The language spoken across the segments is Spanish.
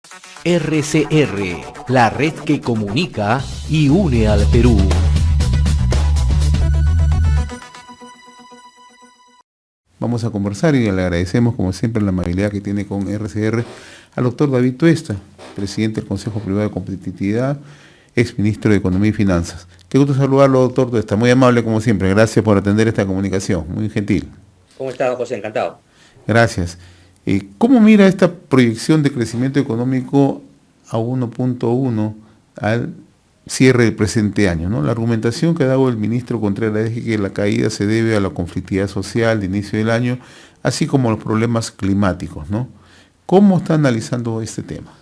RCR, la red que comunica y une al Perú. Vamos a conversar y le agradecemos como siempre la amabilidad que tiene con RCR al doctor David Tuesta, presidente del Consejo Privado de Competitividad, ex ministro de Economía y Finanzas. Qué gusto saludarlo, doctor Tuesta, muy amable como siempre, gracias por atender esta comunicación, muy gentil. ¿Cómo está, don José? Encantado. Gracias. ¿Cómo mira esta proyección de crecimiento económico a 1.1 al cierre del presente año, ¿no? La argumentación que ha dado el ministro Contreras es que la caída se debe a la conflictividad social de inicio del año, así como a los problemas climáticos, ¿no? ¿Cómo está analizando este tema?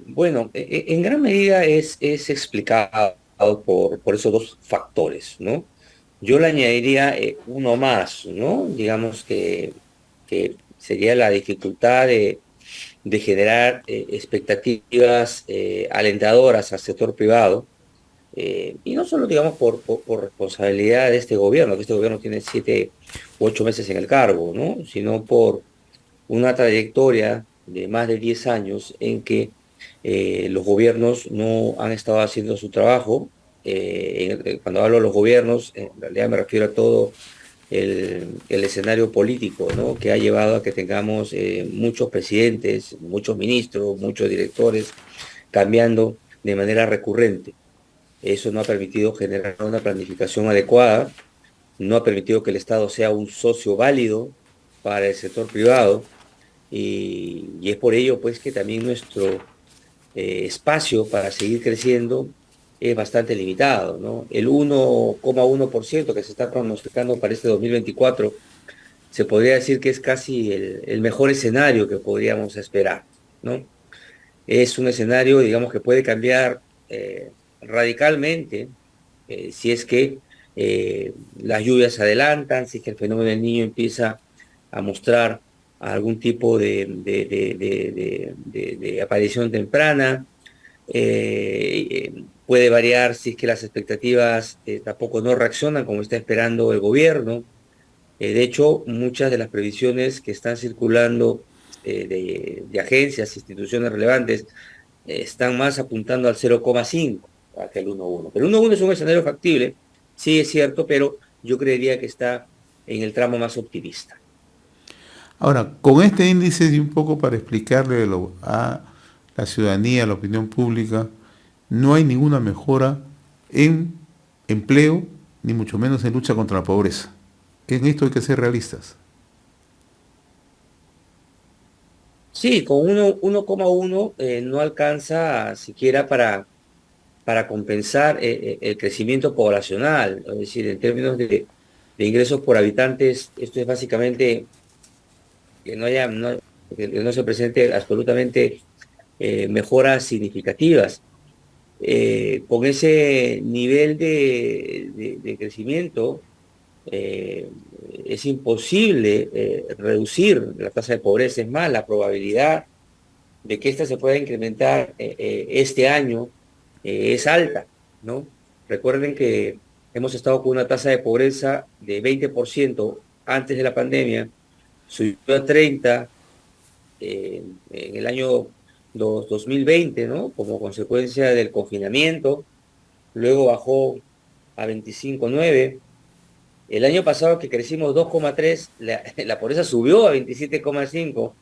Bueno, en gran medida es explicado por esos dos factores, ¿no? Yo le añadiría uno más, ¿no? Digamos que sería la dificultad de generar expectativas alentadoras al sector privado, y no solo, digamos, por responsabilidad de este gobierno, que este gobierno tiene 7 u 8 meses en el cargo, ¿no? Sino por una trayectoria de más de 10 años en que los gobiernos no han estado haciendo su trabajo. Cuando hablo de los gobiernos, en realidad me refiero a todo el escenario político, ¿no? Que ha llevado a que tengamos muchos presidentes, muchos ministros, muchos directores cambiando de manera recurrente. Eso no ha permitido generar una planificación adecuada, no ha permitido que el Estado sea un socio válido para el sector privado, y es por ello pues que también nuestro espacio para seguir creciendo es bastante limitado, ¿no? El 1,1% que se está pronosticando para este 2024 se podría decir que es casi el mejor escenario que podríamos esperar, ¿no? Es un escenario, digamos, que puede cambiar radicalmente si es que las lluvias se adelantan, si es que el fenómeno del Niño empieza a mostrar algún tipo de aparición temprana. Puede variar si es que las expectativas tampoco no reaccionan como está esperando el gobierno. De hecho, muchas de las previsiones que están circulando de agencias, instituciones relevantes, están más apuntando al 0,5 que al 1,1. Pero el 1,1 es un escenario factible, sí es cierto, pero yo creería que está en el tramo más optimista. Ahora, con este índice y un poco para explicarle a la ciudadanía, a la opinión pública, no hay ninguna mejora en empleo, ni mucho menos en lucha contra la pobreza. En esto hay que ser realistas. Sí, con 1,1 no alcanza siquiera para compensar el crecimiento poblacional. Es decir, en términos de ingresos por habitantes, esto es básicamente que no se presente absolutamente mejoras significativas. Con ese nivel de crecimiento, eh, es imposible reducir la tasa de pobreza. Es más, la probabilidad de que ésta se pueda incrementar este año es alta, ¿no? Recuerden que hemos estado con una tasa de pobreza de 20% antes de la pandemia, subió a 30 en el año 2020, ¿no? Como consecuencia del confinamiento, luego bajó a 25,9. El año pasado, que crecimos 2,3, la pobreza subió a 27,5.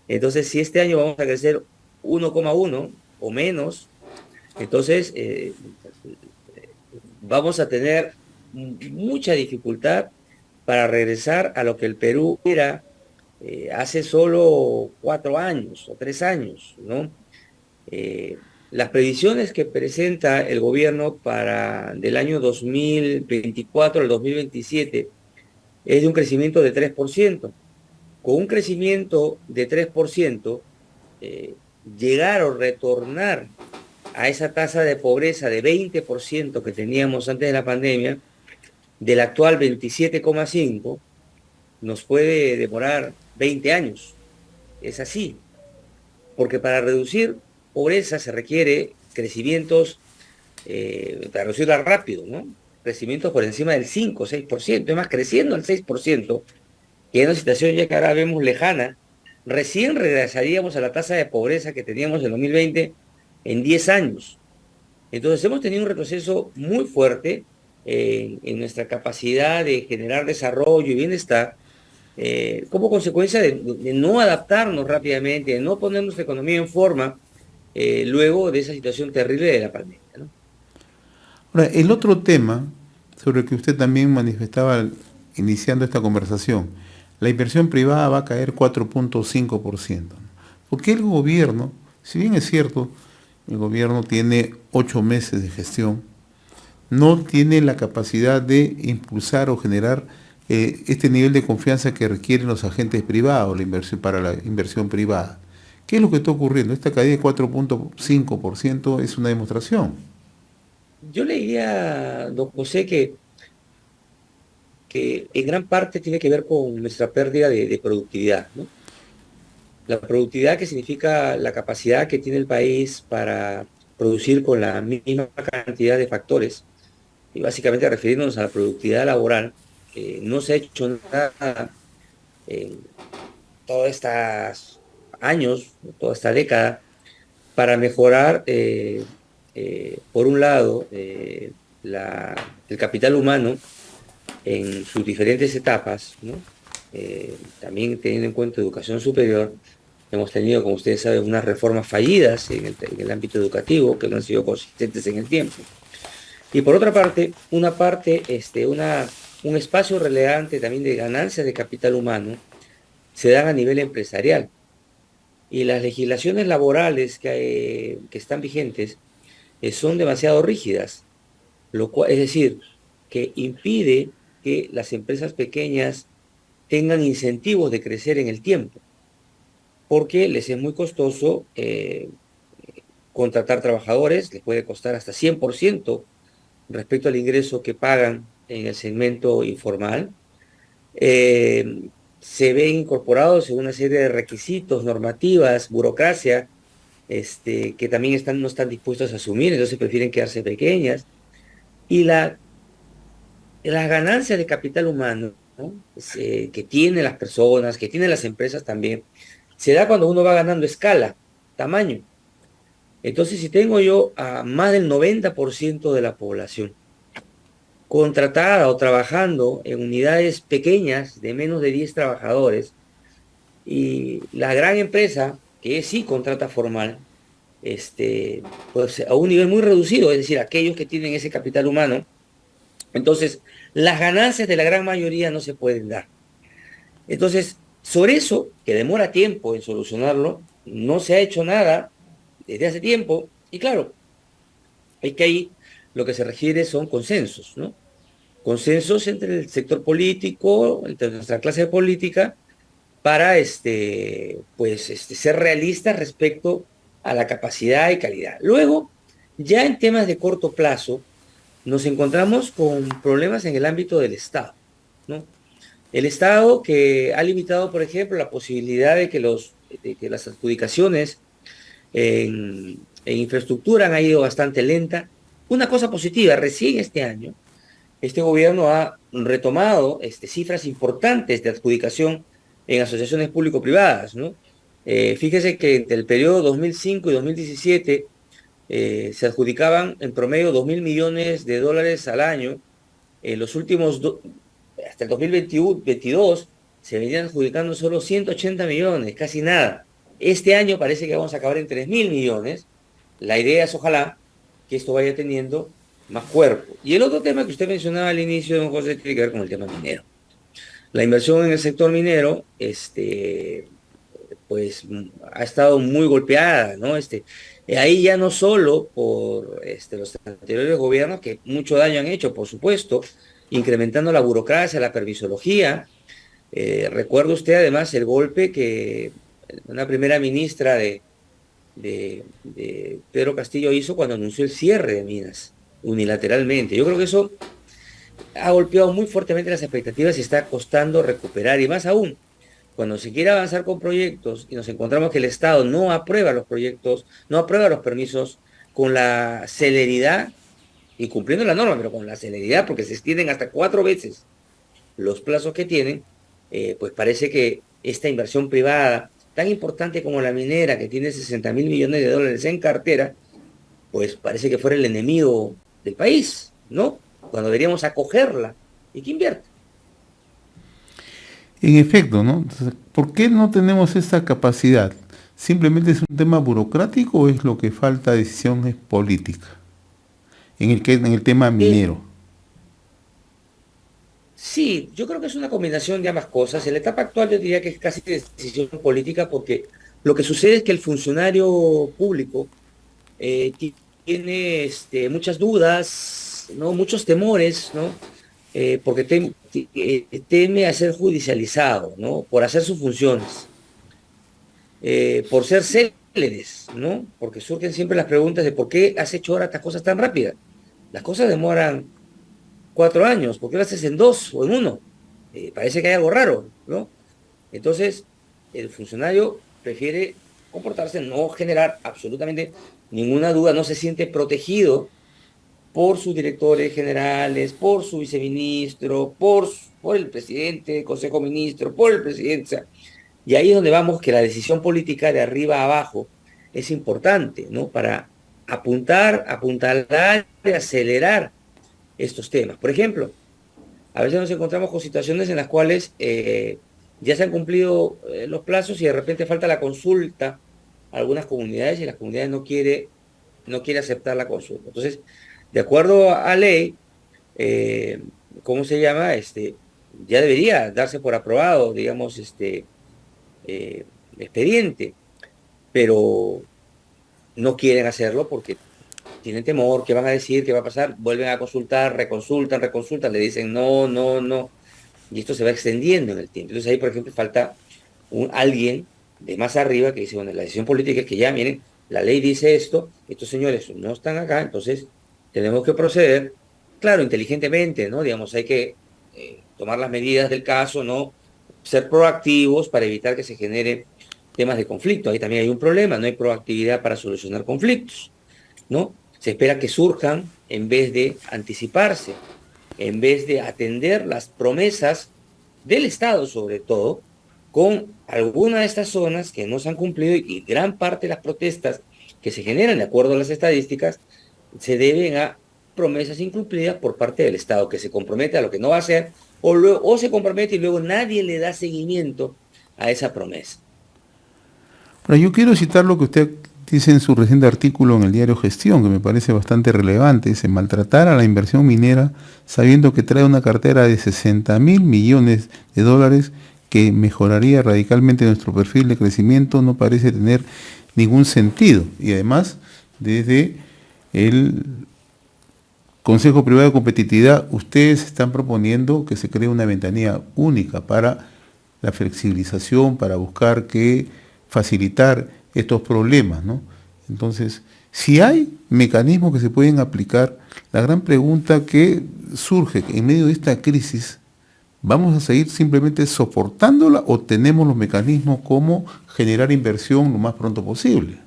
Entonces, si este año vamos a crecer 1,1 o menos, entonces vamos a tener mucha dificultad para regresar a lo que el Perú era hace solo 4 años o 3 años, ¿no? Las previsiones que presenta el gobierno para del año 2024 al 2027 es de un crecimiento de 3%. Con un crecimiento de 3%, llegar o retornar a esa tasa de pobreza de 20% que teníamos antes de la pandemia, del actual 27,5, nos puede demorar 20 años. Es así, porque para reducir pobreza se requiere crecimientos, para reducirla rápido, ¿no? Crecimientos por encima del 5 o 6%, es más, creciendo al 6%, que es una situación ya que ahora vemos lejana, recién regresaríamos a la tasa de pobreza que teníamos en 2020 en 10 años. Entonces hemos tenido un retroceso muy fuerte en nuestra capacidad de generar desarrollo y bienestar como consecuencia de no adaptarnos rápidamente, de no poner nuestra economía en forma luego de esa situación terrible de la pandemia, ¿no? Ahora, el otro tema sobre el que usted también manifestaba iniciando esta conversación, la inversión privada va a caer 4.5%. Porque el gobierno, si bien es cierto, el gobierno tiene 8 meses de gestión, no tiene la capacidad de impulsar o generar este nivel de confianza que requieren los agentes privados para la inversión privada. ¿Qué es lo que está ocurriendo? Esta caída de 4.5% es una demostración. Yo le diría, don José, que en gran parte tiene que ver con nuestra pérdida de productividad, ¿no? La productividad que significa la capacidad que tiene el país para producir con la misma cantidad de factores, y básicamente refiriéndonos a la productividad laboral, no se ha hecho nada en todos estos años, toda esta década, para mejorar, por un lado, el capital humano en sus diferentes etapas, ¿no? También teniendo en cuenta educación superior, hemos tenido, como ustedes saben, unas reformas fallidas en el ámbito educativo que no han sido consistentes en el tiempo. Y por otra parte, un espacio relevante también de ganancias de capital humano se dan a nivel empresarial. Y las legislaciones laborales que están vigentes son demasiado rígidas, lo cual, es decir, que impide que las empresas pequeñas tengan incentivos de crecer en el tiempo, porque les es muy costoso contratar trabajadores, les puede costar hasta 100% respecto al ingreso que pagan en el segmento informal. Eh, Se ven incorporados en una serie de requisitos, normativas, burocracia, que también no están dispuestos a asumir, entonces prefieren quedarse pequeñas. Y las ganancias de capital humano, ¿no? Que tienen las personas, que tienen las empresas también, se da cuando uno va ganando escala, tamaño. Entonces, si tengo yo a más del 90% de la población contratada o trabajando en unidades pequeñas de menos de 10 trabajadores, y la gran empresa, que sí contrata formal, pues a un nivel muy reducido, es decir, aquellos que tienen ese capital humano, entonces las ganancias de la gran mayoría no se pueden dar. Entonces, sobre eso, que demora tiempo en solucionarlo, no se ha hecho nada desde hace tiempo, y claro, es que ahí lo que se requiere son consensos, ¿no? Consensos entre el sector político, entre nuestra clase política, para ser realistas respecto a la capacidad y calidad. Luego, ya en temas de corto plazo, nos encontramos con problemas en el ámbito del Estado, ¿no? El Estado que ha limitado, por ejemplo, la posibilidad de que las adjudicaciones en infraestructura han ido bastante lenta. Una cosa positiva, recién este año, este gobierno ha retomado cifras importantes de adjudicación en asociaciones público-privadas, ¿no? Fíjese que entre el periodo 2005 y 2017 se adjudicaban en promedio 2.000 millones de dólares al año. En los últimos, hasta el 2022, se venían adjudicando solo 180 millones, casi nada. Este año parece que vamos a acabar en 3.000 millones. La idea es, ojalá, que esto vaya teniendo más cuerpo. Y el otro tema que usted mencionaba al inicio, don José, tiene que ver con el tema minero. La inversión en el sector minero, pues ha estado muy golpeada, ¿no? Ahí ya no solo por los anteriores gobiernos, que mucho daño han hecho, por supuesto, incrementando la burocracia, la permisología. Recuerda usted además el golpe que una primera ministra de Pedro Castillo hizo cuando anunció el cierre de minas unilateralmente. Yo creo que eso ha golpeado muy fuertemente las expectativas y está costando recuperar, y más aún, cuando se quiere avanzar con proyectos y nos encontramos que el Estado no aprueba los proyectos, no aprueba los permisos con la celeridad y cumpliendo la norma, pero con la celeridad, porque se extienden hasta 4 veces los plazos que tienen, pues parece que esta inversión privada tan importante como la minera, que tiene 60.000 millones de dólares en cartera, pues parece que fuera el enemigo del país, ¿no? Cuando deberíamos acogerla y que invierta. En efecto, ¿no? Entonces, ¿por qué no tenemos esa capacidad? ¿Simplemente es un tema burocrático o es lo que falta decisiones políticas en el tema Eh, minero? sí, yo creo que es una combinación de ambas cosas. En la etapa actual yo diría que es casi decisión política porque lo que sucede es que el funcionario público tiene muchas dudas, ¿no? Muchos temores, ¿no? Porque teme a ser judicializado, ¿no? Por hacer sus funciones, por ser céleres, ¿no? Porque surgen siempre las preguntas de por qué has hecho ahora estas cosas tan rápidas. Las cosas demoran 4 años, ¿por qué lo haces en 2 o en 1? Parece que hay algo raro, ¿no? Entonces, el funcionario prefiere comportarse, no generar absolutamente ninguna duda, no se siente protegido por sus directores generales, por su viceministro, por el presidente del Consejo de Ministros, por el presidente. O sea, y ahí es donde vamos que la decisión política de arriba a abajo es importante, ¿no? Para apuntalar y acelerar estos temas. Por ejemplo, a veces nos encontramos con situaciones en las cuales ya se han cumplido los plazos y de repente falta la consulta a algunas comunidades y las comunidades no quiere aceptar la consulta. Entonces, de acuerdo a ley, eh, ¿cómo se llama? Ya debería darse por aprobado, digamos, expediente, pero no quieren hacerlo porque tienen temor, ¿qué van a decir? ¿Qué va a pasar? Vuelven a consultar, reconsultan, le dicen no, no, no, y esto se va extendiendo en el tiempo. Entonces ahí, por ejemplo, falta alguien de más arriba que dice, bueno, la decisión política es que ya, miren, la ley dice esto, estos señores no están acá, entonces tenemos que proceder, claro, inteligentemente, ¿no? Digamos, hay que tomar las medidas del caso, ¿no? Ser proactivos para evitar que se generen temas de conflicto. Ahí también hay un problema, no hay proactividad para solucionar conflictos, ¿no? Se espera que surjan en vez de anticiparse, en vez de atender las promesas del Estado, sobre todo, con alguna de estas zonas que no se han cumplido y gran parte de las protestas que se generan de acuerdo a las estadísticas se deben a promesas incumplidas por parte del Estado, que se compromete a lo que no va a hacer o se compromete y luego nadie le da seguimiento a esa promesa. Ahora, yo quiero citar lo que usted dice en su reciente artículo en el diario Gestión, que me parece bastante relevante. Dice, maltratar a la inversión minera sabiendo que trae una cartera de 60.000 millones de dólares que mejoraría radicalmente nuestro perfil de crecimiento no parece tener ningún sentido. Y además, desde el Consejo Privado de Competitividad, ustedes están proponiendo que se cree una ventanilla única para la flexibilización, para buscar que facilitar estos problemas, ¿no? Entonces, si hay mecanismos que se pueden aplicar, la gran pregunta que surge en medio de esta crisis, ¿vamos a seguir simplemente soportándola o tenemos los mecanismos como generar inversión lo más pronto posible?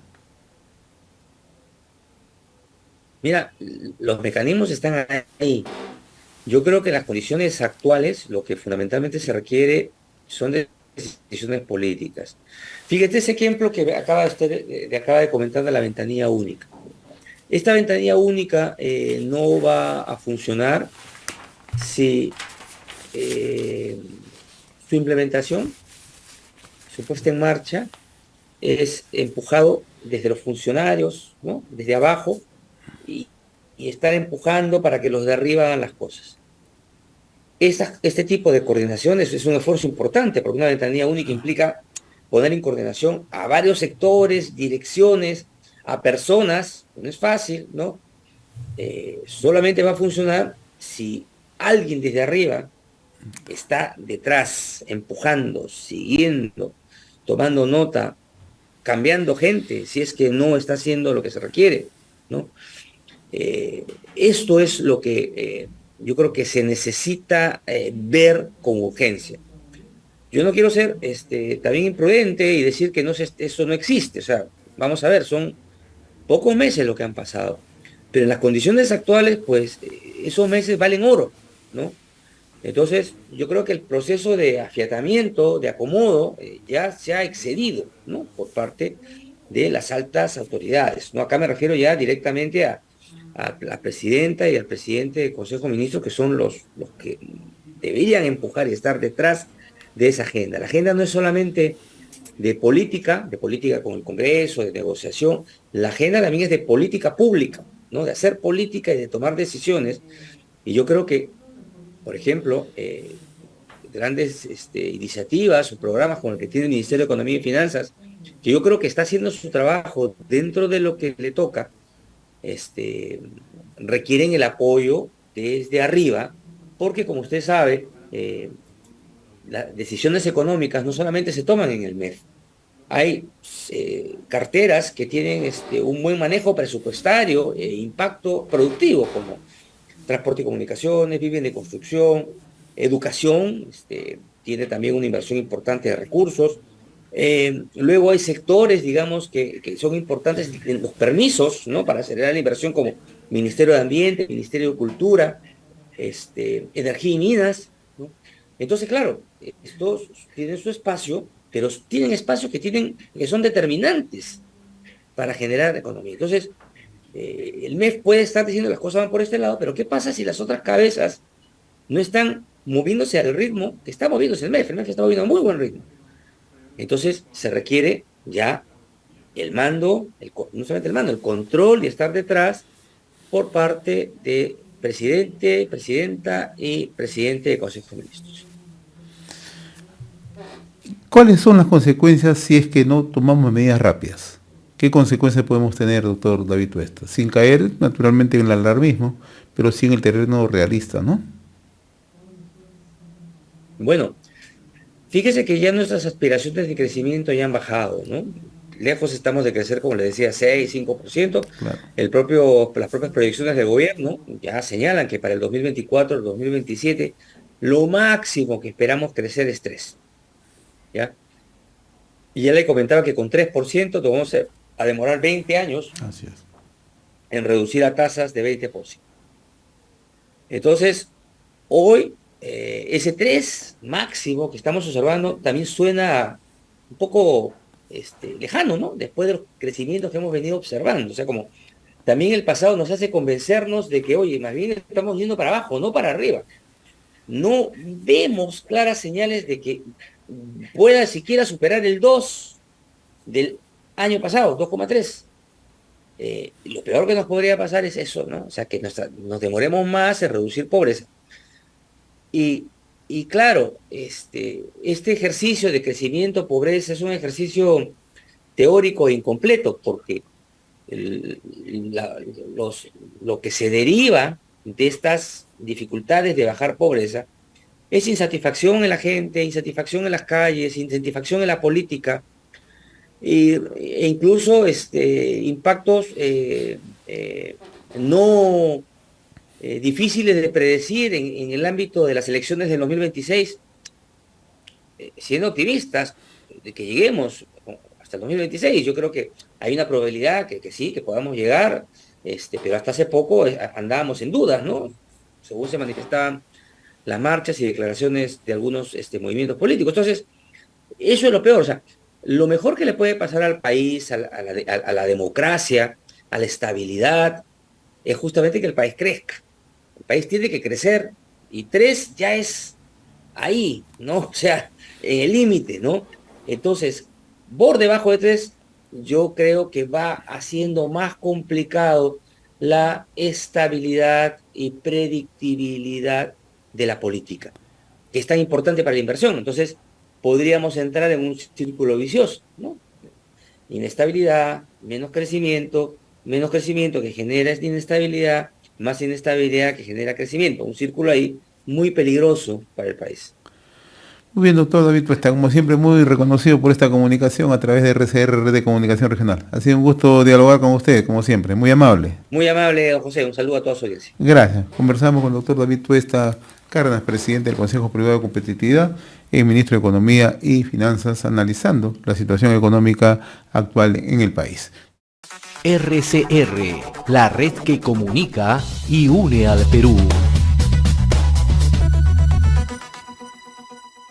Mira, los mecanismos están ahí. Yo creo que en las condiciones actuales lo que fundamentalmente se requiere son decisiones políticas. Fíjate ese ejemplo que acaba de comentar de la ventanilla única. Esta ventanilla única no va a funcionar si eh, su implementación, su puesta en marcha, es empujado desde los funcionarios, ¿no? Desde abajo, y, y estar empujando para que los de arriba hagan las cosas. Este tipo de coordinación es un esfuerzo importante, porque una ventanilla única implica poner en coordinación a varios sectores, direcciones, a personas, no es fácil, ¿no? Solamente va a funcionar si alguien desde arriba está detrás, empujando, siguiendo, tomando nota, cambiando gente, si es que no está haciendo lo que se requiere, ¿no? Esto es lo que yo creo que se necesita ver con urgencia. Yo no quiero ser también imprudente y decir que eso no existe. O sea, vamos a ver, son pocos meses lo que han pasado. Pero en las condiciones actuales, pues esos meses valen oro, ¿no? Entonces, yo creo que el proceso de afiatamiento, de acomodo, ya se ha excedido, ¿no? Por parte de las altas autoridades, ¿no? Acá me refiero ya directamente a la presidenta y al presidente del Consejo de Ministros, que son los que deberían empujar y estar detrás de esa agenda. La agenda no es solamente de política con el Congreso, de negociación, la agenda también es de política pública, ¿no? De hacer política y de tomar decisiones. Y yo creo que, por ejemplo, grandes iniciativas o programas como el que tiene el Ministerio de Economía y Finanzas, que yo creo que está haciendo su trabajo dentro de lo que le toca, requieren el apoyo desde arriba, porque como usted sabe, las decisiones económicas no solamente se toman en el MEF, hay carteras que tienen un buen manejo presupuestario e impacto productivo, como transporte y comunicaciones, vivienda y construcción, educación, tiene también una inversión importante de recursos. Luego hay sectores, digamos, que son importantes en los permisos, ¿no? Para acelerar la inversión, como Ministerio de Ambiente, Ministerio de Cultura, Energía y Minas, ¿no? Entonces, claro, estos tienen su espacio, pero tienen espacios que son determinantes para generar economía. Entonces, el MEF puede estar diciendo las cosas van por este lado, pero ¿qué pasa si las otras cabezas no están moviéndose al ritmo que está moviéndose el MEF? El MEF está moviendo a muy buen ritmo. Entonces se requiere ya el mando, no solamente el mando, el control y estar detrás por parte de presidente, presidenta y presidente del Consejo de Ministros. ¿Cuáles son las consecuencias si es que no tomamos medidas rápidas? ¿Qué consecuencias podemos tener, doctor David Tuesta? Sin caer, naturalmente, en el alarmismo, pero sí en el terreno realista, ¿no? Bueno, fíjese que ya nuestras aspiraciones de crecimiento ya han bajado, ¿no? Lejos estamos de crecer, como le decía, 6, 5%. Claro. Las propias proyecciones del gobierno ya señalan que para el 2024, el 2027, lo máximo que esperamos crecer es 3%. ¿Ya? Y ya le comentaba que con 3% nos vamos a demorar 20 años Así es. en reducir a tasas de 20%. Entonces, hoy ese 3 máximo que estamos observando también suena un poco lejano, ¿no? Después de los crecimientos que hemos venido observando. O sea, como también el pasado nos hace convencernos de que, oye, más bien estamos yendo para abajo, no para arriba. No vemos claras señales de que pueda siquiera superar el 2 del año pasado, 2,3. Lo peor que nos podría pasar es eso, ¿no? O sea, que nos demoremos más en reducir pobreza. Y claro, este ejercicio de crecimiento, pobreza, es un ejercicio teórico e incompleto, porque lo que se deriva de estas dificultades de bajar pobreza es insatisfacción en la gente, insatisfacción en las calles, insatisfacción en la política, e incluso impactos no difíciles de predecir en el ámbito de las elecciones del 2026, siendo optimistas de que lleguemos hasta el 2026. Yo creo que hay una probabilidad que sí, que podamos llegar, pero hasta hace poco andábamos en dudas, ¿no? Según se manifestaban las marchas y declaraciones de algunos movimientos políticos. Entonces, eso es lo peor. O sea, lo mejor que le puede pasar al país, a la democracia, a la estabilidad, es justamente que el país crezca. El país tiene que crecer, y 3 ya es ahí, ¿no? O sea, en el límite, ¿no? Entonces, por debajo de 3, yo creo que va haciendo más complicado la estabilidad y predictibilidad de la política, que es tan importante para la inversión. Entonces, podríamos entrar en un círculo vicioso, ¿no? Inestabilidad, menos crecimiento que genera inestabilidad, más inestabilidad que genera crecimiento. Un círculo ahí muy peligroso para el país. Muy bien, doctor David Tuesta, como siempre muy reconocido por esta comunicación a través de RCR, Red de Comunicación Regional. Ha sido un gusto dialogar con usted, como siempre, muy amable. Muy amable, don José, un saludo a toda su audiencia. Gracias. Conversamos con el doctor David Tuesta Cárdenas, presidente del Consejo Privado de Competitividad y ministro de Economía y Finanzas, analizando la situación económica actual en el país. RCR, la red que comunica y une al Perú.